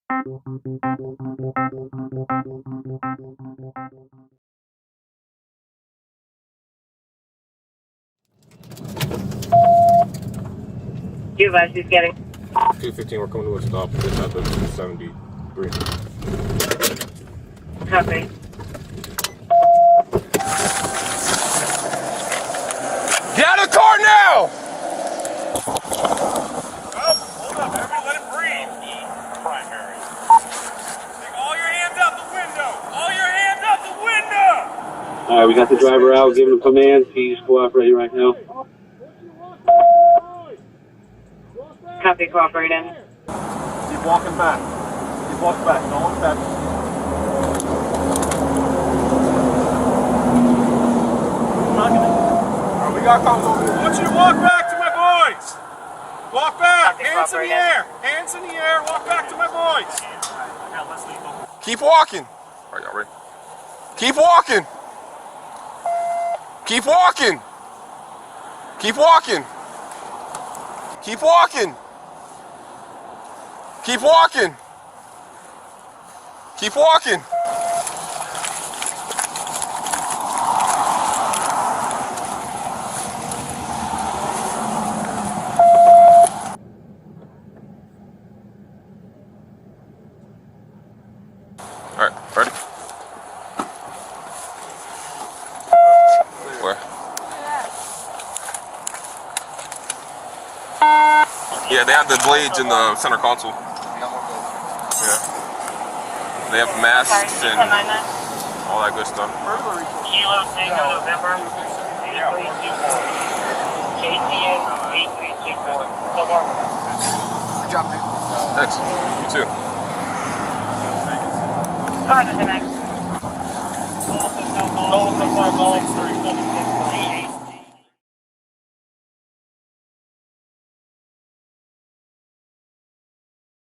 You advise he's getting 215, we're coming to a stop. It's at the 273. copy. Get out of the car now! Oh, hold up, everybody let it breathe. Primary. Take all your hands out the window! All your hands out the window! Alright, we got the driver out, giving him commands. He's cooperating right now. Copy, cooperating. Keep walking back. Keep walking back. Don't look back. Alright, we got cops over here. I want you to walk back to my boys! Walk back! Copy, Hands in the cooperating. air! Hands in the air! Walk back to my boys! Keep walking. Alright, y'all ready? Keep walking. Keep walking. Keep walking. Keep walking. Keep walking. Keep walking. All right, ready? Where? Yeah, they have the blades in the center console. Yeah. They have masks and all that good stuff. Kilo Tango November. KTN 8324. So far. Good job, man. Thanks. You too. Alright, that's the next.